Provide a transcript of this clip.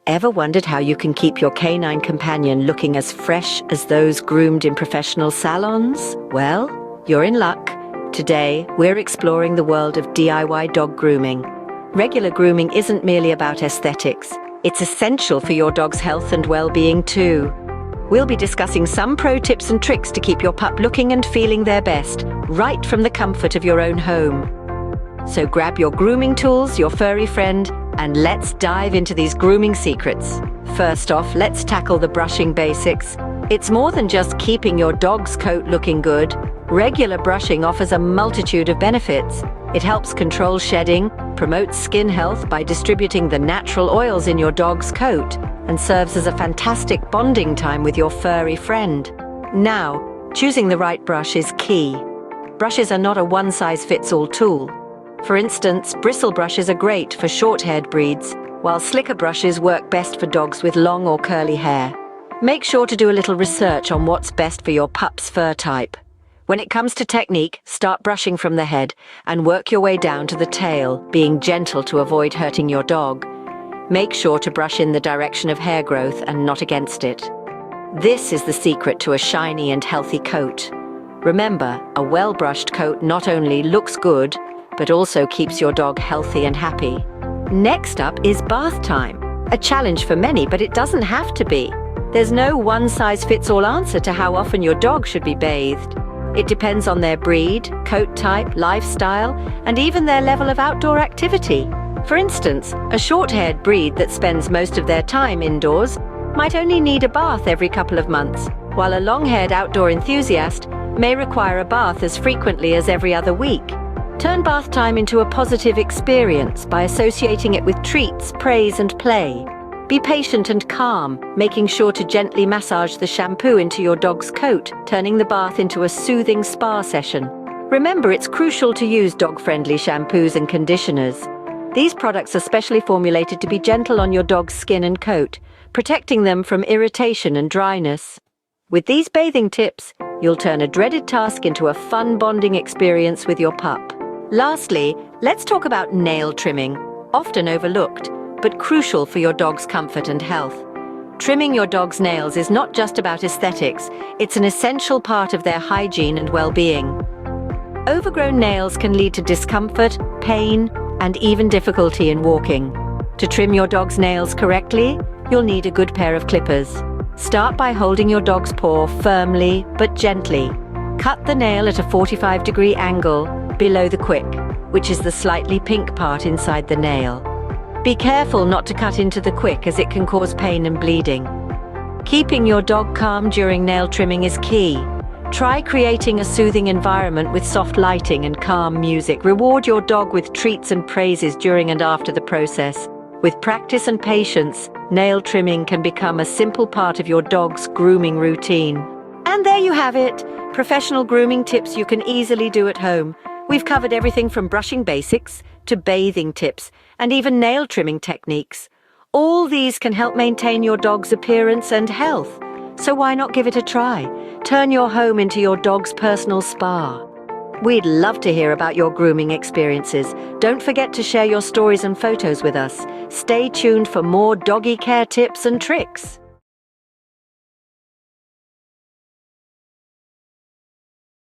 Ever wondered how you can keep your canine companion looking as fresh as those groomed in professional salons? Well, you're in luck. Today, we're exploring the world of DIY dog grooming. Regular grooming isn't merely about aesthetics. It's essential for your dog's health and well-being too. We'll be discussing some pro tips and tricks to keep your pup looking and feeling their best, right from the comfort of your own home. So grab your grooming tools, your furry friend, and let's dive into these grooming secrets. First off, let's tackle the brushing basics. It's more than just keeping your dog's coat looking good. Regular brushing offers a multitude of benefits. It helps control shedding, promotes skin health by distributing the natural oils in your dog's coat, and serves as a fantastic bonding time with your furry friend. Now, choosing the right brush is key. Brushes are not a one-size-fits-all tool. For instance, bristle brushes are great for short-haired breeds, while slicker brushes work best for dogs with long or curly hair. Make sure to do a little research on what's best for your pup's fur type. When it comes to technique, start brushing from the head and work your way down to the tail, being gentle to avoid hurting your dog. Make sure to brush in the direction of hair growth and not against it. This is the secret to a shiny and healthy coat. Remember, a well-brushed coat not only looks good, but also keeps your dog healthy and happy. Next up is bath time. A challenge for many, but it doesn't have to be. There's no one-size-fits-all answer to how often your dog should be bathed. It depends on their breed, coat type, lifestyle, and even their level of outdoor activity. For instance, a short-haired breed that spends most of their time indoors might only need a bath every couple of months, while a long-haired outdoor enthusiast may require a bath as frequently as every other week. Turn bath time into a positive experience by associating it with treats, praise, and play. Be patient and calm, making sure to gently massage the shampoo into your dog's coat, turning the bath into a soothing spa session. Remember, it's crucial to use dog-friendly shampoos and conditioners. These products are specially formulated to be gentle on your dog's skin and coat, protecting them from irritation and dryness. With these bathing tips, you'll turn a dreaded task into a fun bonding experience with your pup. Lastly, let's talk about nail trimming, often overlooked, but crucial for your dog's comfort and health. Trimming your dog's nails is not just about aesthetics, it's an essential part of their hygiene and well-being. Overgrown nails can lead to discomfort, pain, and even difficulty in walking. To trim your dog's nails correctly, you'll need a good pair of clippers. Start by holding your dog's paw firmly but gently. Cut the nail at a 45-degree angle below the quick, which is the slightly pink part inside the nail. Be careful not to cut into the quick as it can cause pain and bleeding. Keeping your dog calm during nail trimming is key. Try creating a soothing environment with soft lighting and calm music. Reward your dog with treats and praises during and after the process. With practice and patience, nail trimming can become a simple part of your dog's grooming routine. And there you have it, professional grooming tips you can easily do at home. We've covered everything from brushing basics to bathing tips and even nail trimming techniques. All these can help maintain your dog's appearance and health. So why not give it a try? Turn your home into your dog's personal spa. We'd love to hear about your grooming experiences. Don't forget to share your stories and photos with us. Stay tuned for more doggy care tips and tricks.